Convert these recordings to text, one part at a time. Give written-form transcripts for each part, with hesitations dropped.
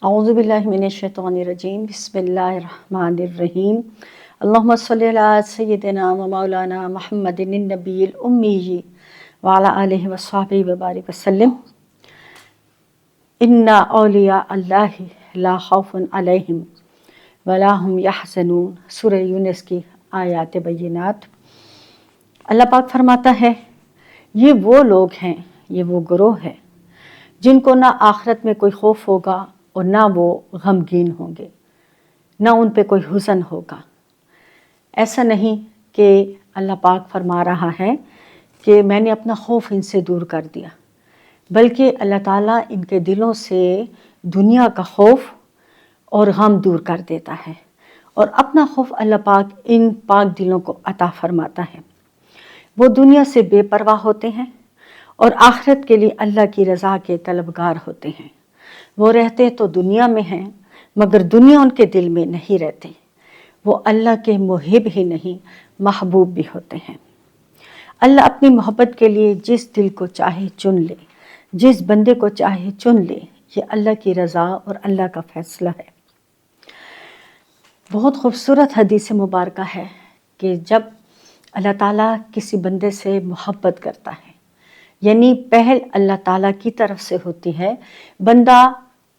اعوذ باللہ من الشیطان الرجیم، بسم اللہ الرحمن الرحیم۔ اللہم صلی علی سیدنا و مولانا محمد النبی الامی وعلی آلہ وصحبہ وبارک وسلم۔ ان اولیاء اللہ لا خوف علیہم ولا هم یحزنون، سورہ یونس کی آیات بینات۔ اللہ پاک فرماتا ہے یہ وہ لوگ ہیں، یہ وہ گروہ ہے جن کو نہ آخرت میں کوئی خوف ہوگا اور نہ وہ غمگین ہوں گے، نہ ان پہ کوئی حزن ہوگا۔ ایسا نہیں کہ اللہ پاک فرما رہا ہے کہ میں نے اپنا خوف ان سے دور کر دیا، بلکہ اللہ تعالیٰ ان کے دلوں سے دنیا کا خوف اور غم دور کر دیتا ہے، اور اپنا خوف اللہ پاک ان پاک دلوں کو عطا فرماتا ہے۔ وہ دنیا سے بے پرواہ ہوتے ہیں اور آخرت کے لیے اللہ کی رضا کے طلبگار ہوتے ہیں۔ وہ رہتے تو دنیا میں ہیں مگر دنیا ان کے دل میں نہیں رہتے۔ وہ اللہ کے محب ہی نہیں محبوب بھی ہوتے ہیں۔ اللہ اپنی محبت کے لیے جس دل کو چاہے چن لے، جس بندے کو چاہے چن لے، یہ اللہ کی رضا اور اللہ کا فیصلہ ہے۔ بہت خوبصورت حدیث مبارکہ ہے کہ جب اللہ تعالیٰ کسی بندے سے محبت کرتا ہے، یعنی پہل اللہ تعالیٰ کی طرف سے ہوتی ہے، بندہ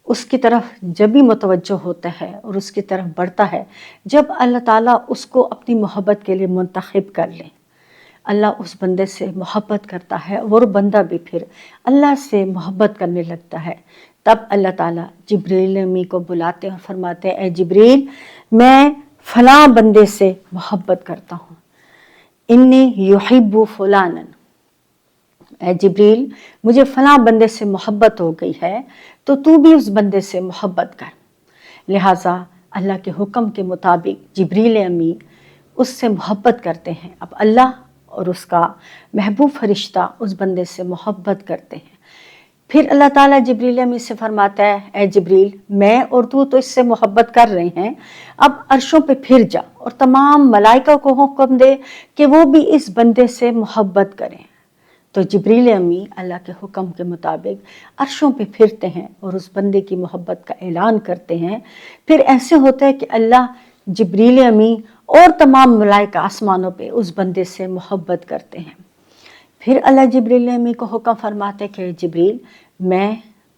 اس کی طرف جب بھی متوجہ ہوتا ہے اور اس کی طرف بڑھتا ہے جب اللہ تعالیٰ اس کو اپنی محبت کے لیے منتخب کر لے، اللہ اس بندے سے محبت کرتا ہے اور وہ بندہ بھی پھر اللہ سے محبت کرنے لگتا ہے۔ تب اللہ تعالیٰ جبریل امی کو بلاتے ہیں اور فرماتے ہیں اے جبریل، میں فلاں بندے سے محبت کرتا ہوں، انی یحب فلانا، اے جبریل مجھے فلاں بندے سے محبت ہو گئی ہے تو بھی اس بندے سے محبت کر۔ لہٰذا اللہ کے حکم کے مطابق جبریل امی اس سے محبت کرتے ہیں۔ اب اللہ اور اس کا محبوب فرشتہ اس بندے سے محبت کرتے ہیں۔ پھر اللہ تعالیٰ جبریل امی سے فرماتا ہے اے جبریل، میں اور تو اس سے محبت کر رہے ہیں، اب عرشوں پہ پھر جا اور تمام ملائکہ کو حکم دے کہ وہ بھی اس بندے سے محبت کریں۔ تو جبریل امی اللہ کے حکم کے مطابق عرشوں پہ پھرتے ہیں اور اس بندے کی محبت کا اعلان کرتے ہیں۔ پھر ایسے ہوتا ہے کہ اللہ جبریل امی اور تمام ملائکہ آسمانوں پہ اس بندے سے محبت کرتے ہیں۔ پھر اللہ جبریل امی کو حکم فرماتے کہ جبریل، میں،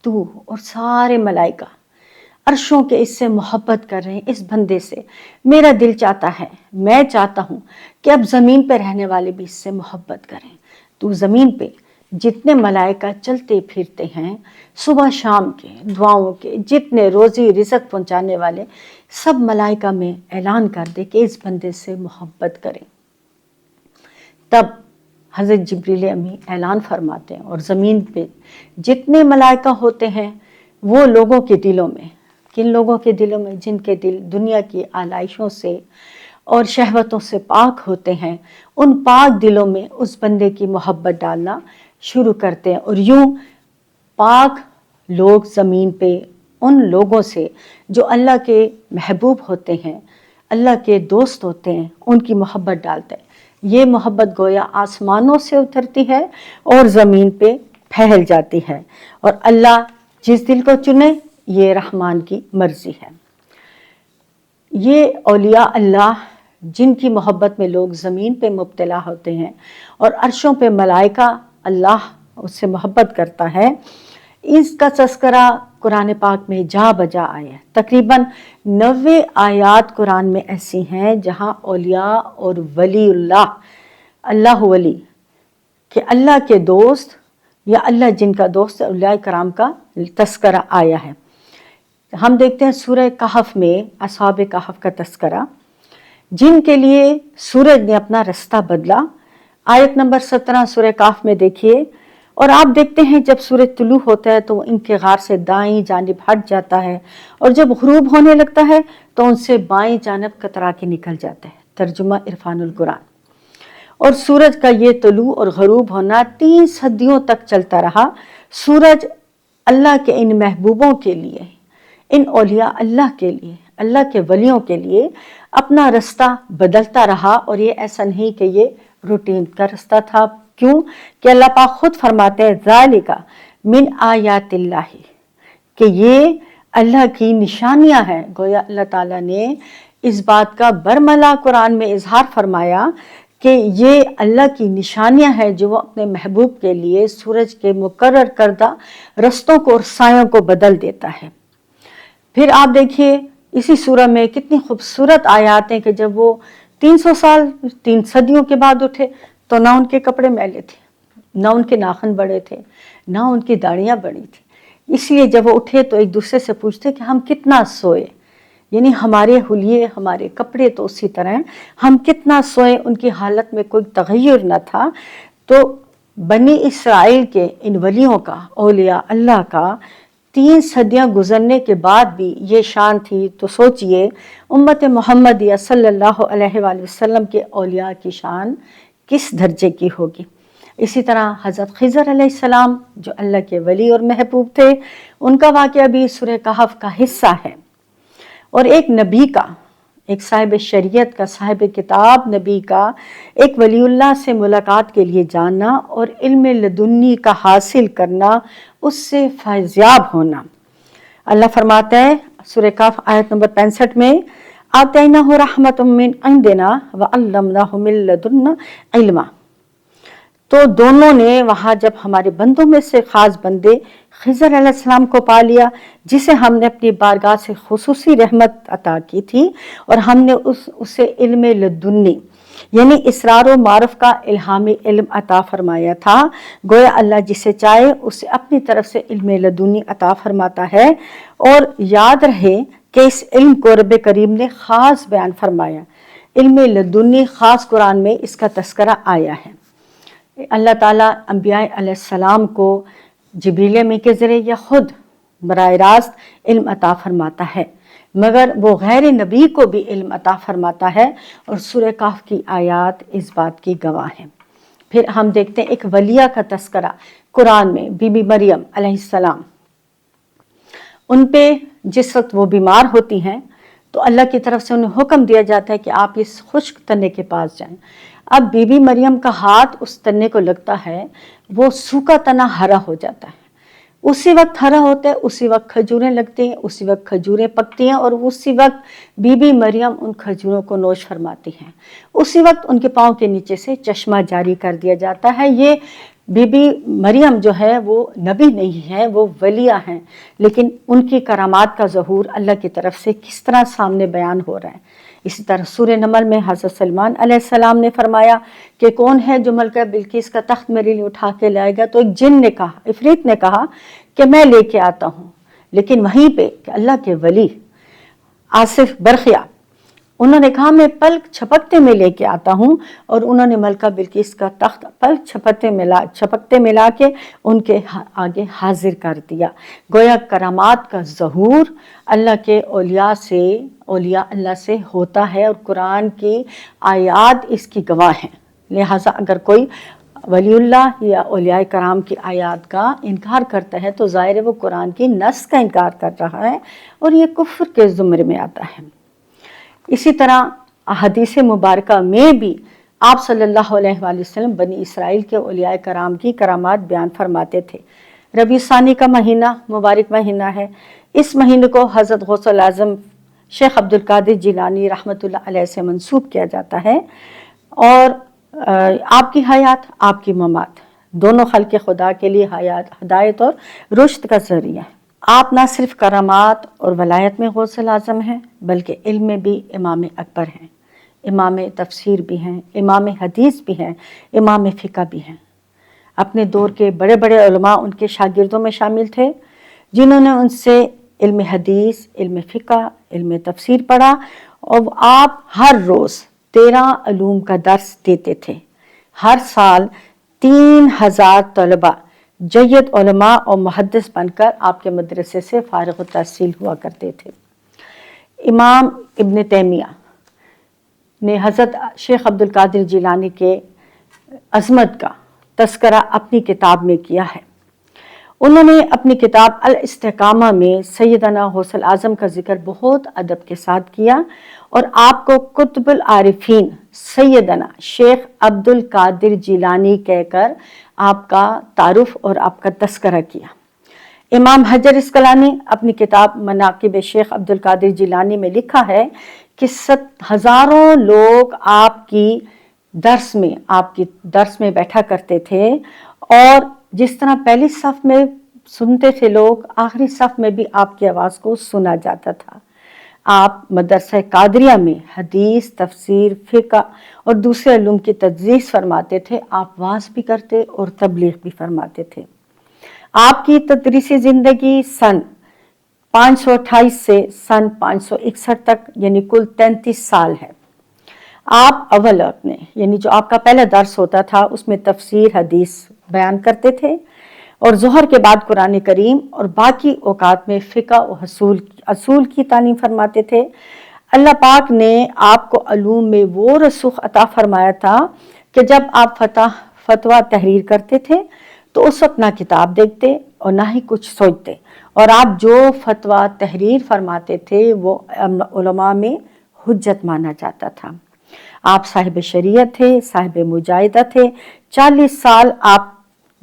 تو اور سارے ملائکہ عرشوں کے اس سے محبت کر رہے ہیں، اس بندے سے۔ میرا دل چاہتا ہے، میں چاہتا ہوں کہ اب زمین پہ رہنے والے بھی اس سے محبت کریں۔ تو زمین پہ جتنے ملائکہ چلتے پھرتے ہیں، صبح شام کے دعاؤں کے، جتنے روزی رزق پہنچانے والے، سب ملائکہ میں اعلان کر دے کہ اس بندے سے محبت کریں۔ تب حضرت جبریل امی اعلان فرماتے ہیں اور زمین پہ جتنے ملائکہ ہوتے ہیں وہ لوگوں کے دلوں میں، کن لوگوں کے دلوں میں؟ جن کے دل دنیا کی آلائشوں سے اور شہوتوں سے پاک ہوتے ہیں، ان پاک دلوں میں اس بندے کی محبت ڈالنا شروع کرتے ہیں، اور یوں پاک لوگ زمین پہ ان لوگوں سے جو اللہ کے محبوب ہوتے ہیں، اللہ کے دوست ہوتے ہیں، ان کی محبت ڈالتے ہیں۔ یہ محبت گویا آسمانوں سے اترتی ہے اور زمین پہ پھیل جاتی ہے، اور اللہ جس دل کو چنے یہ رحمان کی مرضی ہے۔ یہ اولیاء اللہ جن کی محبت میں لوگ زمین پہ مبتلا ہوتے ہیں اور عرشوں پہ ملائکہ اللہ اس سے محبت کرتا ہے، اس کا تذکرہ قرآن پاک میں جا بجا آیا ہے۔ تقریباً 90 آیات قرآن میں ایسی ہیں جہاں اولیاء اور ولی اللہ ولی کہ اللہ کے دوست یا اللہ جن کا دوست اولیاء کرام کا تذکرہ آیا ہے۔ ہم دیکھتے ہیں سورہ کہف میں اصحاب کہف کا تذکرہ، جن کے لیے سورج نے اپنا رستہ بدلا۔ آیت نمبر 17 سورہ کہف میں دیکھیے، اور آپ دیکھتے ہیں جب سورج طلوع ہوتا ہے تو وہ ان کے غار سے دائیں جانب ہٹ جاتا ہے، اور جب غروب ہونے لگتا ہے تو ان سے بائیں جانب کترا کے نکل جاتا ہے۔ ترجمہ عرفان القرآن۔ اور سورج کا یہ طلوع اور غروب ہونا 3 صدیوں تک چلتا رہا۔ سورج اللہ کے ان محبوبوں کے لیے، ان اولیاء اللہ کے لیے، اللہ کے ولیوں کے لیے اپنا رستہ بدلتا رہا، اور یہ ایسا نہیں کہ یہ روٹین کا رستہ تھا۔ کیوں کہ اللہ پاک خود فرماتے ہیں ذالک من آیات اللہ، کہ یہ اللہ کی نشانیاں ہیں۔ گویا اللہ تعالیٰ نے اس بات کا برملا قرآن میں اظہار فرمایا کہ یہ اللہ کی نشانیاں ہیں جو وہ اپنے محبوب کے لیے سورج کے مقرر کردہ رستوں کو اور سایوں کو بدل دیتا ہے۔ پھر آپ دیکھیے اسی سورہ میں کتنی خوبصورت آیات ہیں کہ جب وہ 300 سال 3 صدیوں کے بعد اٹھے تو نہ ان کے کپڑے میلے تھے، نہ ان کے ناخن بڑے تھے، نہ ان کی داڑیاں بڑی تھیں۔ اس لیے جب وہ اٹھے تو ایک دوسرے سے پوچھتے کہ ہم کتنا سوئے، یعنی ہمارے حلیے ہمارے کپڑے تو اسی طرح ہیں، ہم کتنا سوئے۔ ان کی حالت میں کوئی تغیر نہ تھا۔ تو بنی اسرائیل کے ان ولیوں کا، اولیاء اللہ کا 3 صدیاں گزرنے کے بعد بھی یہ شان تھی، تو سوچئے امت محمدیہ صلی اللہ علیہ وآلہ وسلم کے اولیاء کی شان کس درجے کی ہوگی۔ اسی طرح حضرت خضر علیہ السلام جو اللہ کے ولی اور محبوب تھے، ان کا واقعہ بھی سورہ کہف کا حصہ ہے۔ اور ایک نبی کا، ایک صاحب شریعت کا، صاحب کتاب نبی کا ایک ولی اللہ سے ملاقات کے لیے جانا اور علم لدنی کا حاصل کرنا، اس سے فیضیاب ہونا۔ اللہ فرماتا ہے سورہ کہف آیت نمبر 65 میں آتیناہ رحمۃ من عندنا وعلمناہ من لدنا علما۔ تو دونوں نے وہاں جب ہمارے بندوں میں سے خاص بندے خضر علیہ السلام کو پا لیا، جسے ہم نے اپنی بارگاہ سے خصوصی رحمت عطا کی تھی، اور ہم نے اسے علم لدنی یعنی اسرار و معرف کا الہامی علم عطا فرمایا تھا۔ گویا اللہ جسے چاہے اسے اپنی طرف سے علم لدنی عطا فرماتا ہے۔ اور یاد رہے کہ اس علم کو رب کریم نے خاص بیان فرمایا، علم لدنی خاص قرآن میں اس کا تذکرہ آیا ہے۔ اللہ تعالیٰ انبیاء علیہ السلام کو جبریل امی کے ذریعے یا خود براہ راست علم عطا فرماتا ہے، مگر وہ غیر نبی کو بھی علم عطا فرماتا ہے، اور سورہ کہف کی آیات اس بات کی گواہ ہیں۔ پھر ہم دیکھتے ہیں ایک ولیہ کا تذکرہ قرآن میں، بی بی مریم علیہ السلام۔ ان پہ جس وقت وہ بیمار ہوتی ہیں تو اللہ کی طرف سے انہیں حکم دیا جاتا ہے کہ آپ اس خشک تنے کے پاس جائیں۔ اب بی بی مریم کا ہاتھ اس تنے کو لگتا ہے، وہ سوکھا تنا ہرا ہو جاتا ہے۔ اسی وقت ہرا ہوتا ہے، اسی وقت کھجوریں لگتی ہیں، اسی وقت کھجوریں پکتی ہیں، اور اسی وقت بی بی مریم ان کھجوروں کو نوش فرماتی ہیں۔ اسی وقت ان کے پاؤں کے نیچے سے چشمہ جاری کر دیا جاتا ہے۔ یہ بی بی مریم جو ہے وہ نبی نہیں ہے، وہ ولیہ ہیں، لیکن ان کی کرامات کا ظہور اللہ کی طرف سے کس طرح سامنے بیان ہو رہا ہے۔ اسی طرح سورہ نمل میں حضرت سلمان علیہ السلام نے فرمایا کہ کون ہے جو ملکہ بلقیس کا تخت میرے لیے اٹھا کے لائے گا؟ تو ایک جن نے کہا، عفریت نے کہا کہ میں لے کے آتا ہوں۔ لیکن وہیں پہ کہ اللہ کے ولی آصف برقیہ، انہوں نے کہا میں پلک چھپکتے میں لے کے آتا ہوں، اور انہوں نے ملکہ بلقیس کا تخت پلک چھپکتے میں لا کے ان کے آگے حاضر کر دیا۔ گویا کرامات کا ظہور اللہ کے اولیاء اللہ سے ہوتا ہے، اور قرآن کی آیات اس کی گواہ ہیں۔ لہٰذا اگر کوئی ولی اللہ یا اولیاء کرام کی آیات کا انکار کرتا ہے تو ظاہر ہے وہ قرآن کی نص کا انکار کر رہا ہے، اور یہ کفر کے زمرے میں آتا ہے۔ اسی طرح احادیث مبارکہ میں بھی آپ صلی اللہ علیہ وآلہ وسلم بنی اسرائیل کے اولیاء کرام کی کرامات بیان فرماتے تھے۔ ربیع ثانی کا مہینہ مبارک مہینہ ہے۔ اس مہینے کو حضرت غوث الاعظم شیخ عبد القادر جیلانی رحمۃ اللہ علیہ سے منسوب کیا جاتا ہے، اور آپ کی حیات، آپ کی ممات دونوں خلق خدا کے لیے ہدایت اور رشد کا ذریعہ ہے۔ آپ نہ صرف کرامات اور ولایت میں غوث الاعظم ہیں، بلکہ علم میں بھی امام اکبر ہیں، امام تفسیر بھی ہیں، امام حدیث بھی ہیں، امام فقہ بھی ہیں۔ اپنے دور کے بڑے بڑے علماء ان کے شاگردوں میں شامل تھے، جنہوں نے ان سے علم حدیث، علم فقہ، علم تفسیر پڑھا، اور آپ ہر روز 13 علوم کا درس دیتے تھے۔ ہر سال 3000 طلباء جید علماء اور محدث بن کر آپ کے مدرسے سے فارغ التحصیل ہوا کرتے تھے۔ امام ابن تیمیہ نے حضرت شیخ عبد القادر جیلانی کے عظمت کا تذکرہ اپنی کتاب میں کیا ہے۔ انہوں نے اپنی کتاب الاستقامہ میں سیدنا غوث اعظم کا ذکر بہت ادب کے ساتھ کیا اور آپ کو قطب العارفین سیدنا شیخ عبد القادر جیلانی کہہ کر آپ کا تعارف اور آپ کا تذکرہ کیا۔ امام حجر اسقلانی اپنی کتاب مناقب شیخ عبد القادر جیلانی میں لکھا ہے کہ ہزاروں لوگ آپ کی درس میں بیٹھا کرتے تھے، اور جس طرح پہلی صف میں سنتے تھے لوگ، آخری صف میں بھی آپ کی آواز کو سنا جاتا تھا۔ آپ مدرسہ قادریہ میں حدیث، تفسیر، فقہ اور دوسرے علوم کی تدریس فرماتے تھے۔ آپ وعظ بھی کرتے اور تبلیغ بھی فرماتے تھے۔ آپ کی تدریسی زندگی سن 528 سے سن 561 تک یعنی کل 33 سال ہے۔ آپ اول اپنے یعنی جو آپ کا پہلا درس ہوتا تھا اس میں تفسیر، حدیث بیان کرتے تھے، اور ظہر کے بعد قرآن کریم اور باقی اوقات میں فقہ و اصول کی تعلیم فرماتے تھے۔ اللہ پاک نے آپ کو علوم میں وہ رسوخ عطا فرمایا تھا کہ جب آپ فتویٰ تحریر کرتے تھے تو اس وقت نہ کتاب دیکھتے اور نہ ہی کچھ سوچتے، اور آپ جو فتویٰ تحریر فرماتے تھے وہ علماء میں حجت مانا جاتا تھا۔ آپ صاحب شریعت تھے، صاحب مجاہدہ تھے۔ 40 سال آپ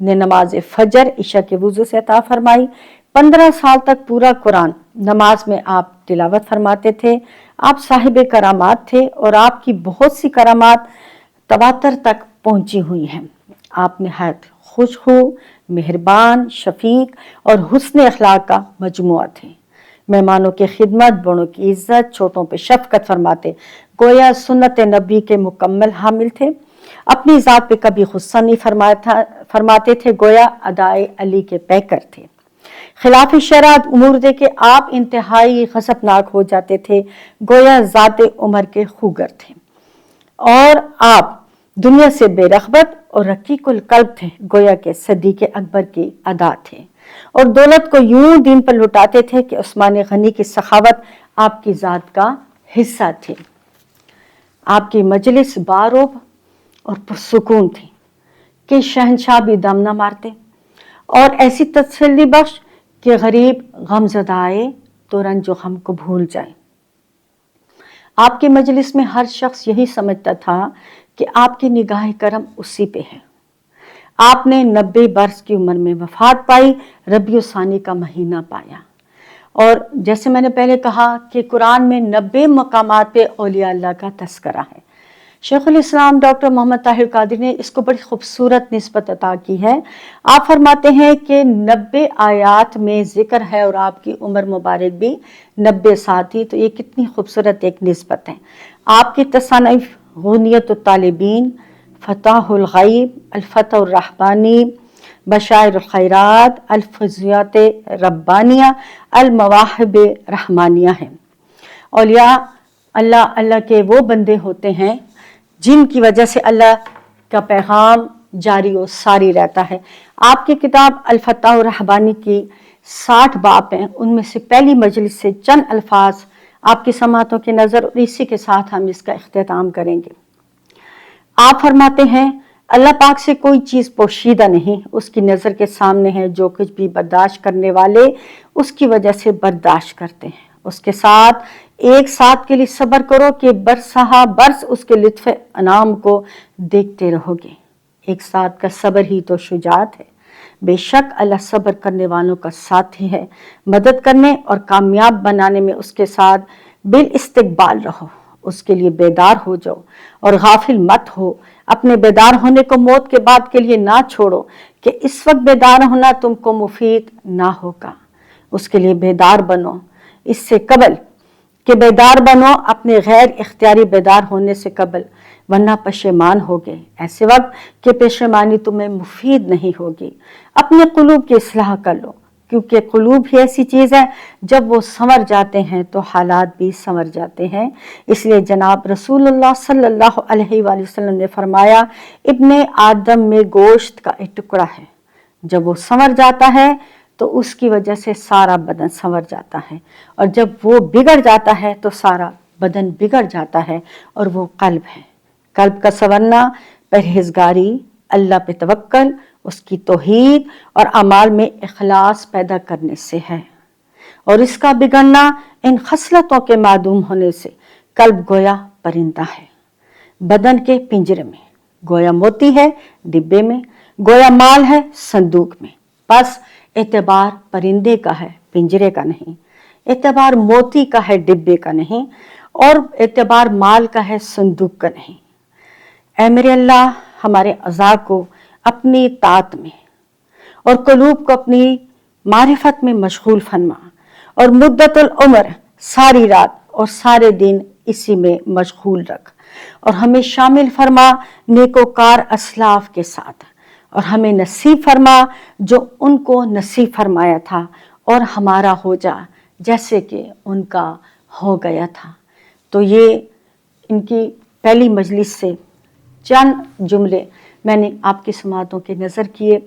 نے نماز فجر عشاء کے وضو سے عطا فرمائی۔ 15 سال تک پورا قرآن نماز میں آپ تلاوت فرماتے تھے۔ آپ صاحب کرامات تھے اور آپ کی بہت سی کرامات تواتر تک پہنچی ہوئی ہیں۔ آپ نہایت خوشخو، مہربان، شفیق اور حسن اخلاق کا مجموعہ تھے۔ مہمانوں کی خدمت، بڑوں کی عزت، چھوٹوں پہ شفقت فرماتے، گویا سنت نبی کے مکمل حامل تھے۔ اپنی ذات پہ کبھی غصہ نہیں فرماتے تھے، گویا ادائے علی کے پیکر تھے۔ خلاف شرع امور دے کے آپ انتہائی غضبناک ہو جاتے تھے، گویا ذات عمر کے خوگر تھے۔ اور آپ دنیا سے بے رغبت اور رقیق القلب تھے، گویا کہ صدیق اکبر کی ادا تھے، اور دولت کو یوں دین پر لٹاتے تھے کہ عثمان غنی کی سخاوت آپ کی ذات کا حصہ تھی۔ آپ کی مجلس باروب اور پرسکون تھی کہ شہنشاہ بھی دم نہ مارتے، اور ایسی تسلی بخش کہ غریب غم زدہ آئے تو رنج و غم کو بھول جائے۔ آپ کی مجلس میں ہر شخص یہی سمجھتا تھا کہ آپ کی نگاہ کرم اسی پہ ہے۔ آپ نے 90 برس کی عمر میں وفات پائی، ربیع الثانی کا مہینہ پایا، اور جیسے میں نے پہلے کہا کہ قرآن میں 90 مقامات پہ اولیاء اللہ کا تذکرہ ہے۔ شیخ الاسلام ڈاکٹر محمد طاہر قادری نے اس کو بڑی خوبصورت نسبت عطا کی ہے۔ آپ فرماتے ہیں کہ 90 آیات میں ذکر ہے اور آپ کی عمر مبارک بھی 90 سال تھی، تو یہ کتنی خوبصورت ایک نسبت ہے۔ آپ کی تصانیف غنیت الطالبین، فتح الغیب، الفتح الرحبانی، بشائر الخیرات، الفضیات ربانیہ، المواہب رحمانیہ ہیں۔ اولیاء اللہ کے وہ بندے ہوتے ہیں جن کی وجہ سے اللہ کا پیغام جاری و ساری رہتا ہے۔ آپ کی کتاب الفتح الرحبانی کی 60 باب ہیں، ان میں سے پہلی مجلس سے چند الفاظ آپ کی سماعتوں کی نظر، اور اسی کے ساتھ ہم اس کا اختتام کریں گے۔ آپ فرماتے ہیں اللہ پاک سے کوئی چیز پوشیدہ نہیں، اس کی نظر کے سامنے ہے، جو کچھ بھی برداشت کرنے والے اس کی وجہ سے برداشت کرتے ہیں۔ اس کے ساتھ ایک ساتھ کے لیے صبر کرو کہ برسہ برس اس کے لطف انعام کو دیکھتے رہو گے۔ ایک ساتھ کا صبر ہی تو شجاعت ہے۔ بے شک اللہ صبر کرنے والوں کا ساتھی ہے، مدد کرنے اور کامیاب بنانے میں اس کے ساتھ بالاستقبال رہو، اس کے لیے بیدار ہو جاؤ اور غافل مت ہو۔ اپنے بیدار ہونے کو موت کے بعد کے لیے نہ چھوڑو کہ اس وقت بیدار ہونا تم کو مفید نہ ہوگا، اس کے لیے بیدار بنو۔ اس سے قبل کہ بیدار بنو، اپنے غیر اختیاری بیدار ہونے سے قبل، ورنہ پشیمان ہوگے۔ ایسے وقت کہ پشیمانی تمہیں مفید نہیں ہوگی۔ اپنے قلوب کی اصلاح کر لو، کیونکہ قلوب ہی ایسی چیز ہے جب وہ سنور جاتے ہیں تو حالات بھی سنور جاتے ہیں۔ اس لیے جناب رسول اللہ صلی اللہ علیہ وآلہ وسلم نے فرمایا، ابن آدم میں گوشت کا ایک ٹکڑا ہے، جب وہ سنور جاتا ہے تو اس کی وجہ سے سارا بدن سنور جاتا ہے، اور جب وہ بگڑ جاتا ہے تو سارا بدن بگڑ جاتا ہے، اور وہ قلب ہے۔ قلب کا سنورنا پرہیزگاری، اللہ پہ توکل اس کی توحید اور اعمال میں اخلاص پیدا کرنے سے ہے، اور اس کا بگڑنا ان خصلتوں کے معدوم ہونے سے۔ قلب گویا پرندہ ہے بدن کے پنجرے میں، گویا موتی ہے ڈبے میں، گویا مال ہے صندوق میں۔ بس اعتبار پرندے کا ہے پنجرے کا نہیں، اعتبار موتی کا ہے ڈبے کا نہیں، اور اعتبار مال کا ہے صندوق کا نہیں۔ اے میرے اللہ، ہمارے اعضاء کو اپنی طاعت میں اور قلوب کو اپنی معرفت میں مشغول فرما، اور مدت العمر ساری رات اور سارے دن اسی میں مشغول رکھ، اور ہمیں شامل فرما نیکوکار اسلاف کے ساتھ، اور ہمیں نصیب فرما جو ان کو نصیب فرمایا تھا، اور ہمارا ہو جا جیسے کہ ان کا ہو گیا تھا۔ تو یہ ان کی پہلی مجلس سے چند جملے میں نے آپ کی سماعتوں کے نظر کیے۔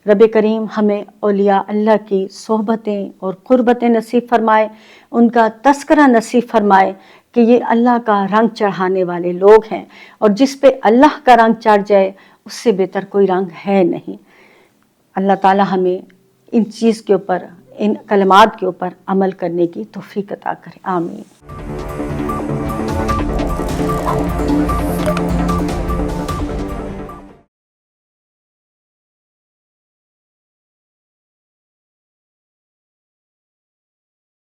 رب کریم ہمیں اولیاء اللہ کی صحبتیں اور قربتیں نصیب فرمائے، ان کا تذکرہ نصیب فرمائے کہ یہ اللہ کا رنگ چڑھانے والے لوگ ہیں، اور جس پہ اللہ کا رنگ چڑھ جائے اس سے بہتر کوئی رنگ ہے نہیں۔ اللہ تعالی ہمیں ان چیز کے اوپر، ان کلمات کے اوپر عمل کرنے کی توفیق عطا کرے، آمین۔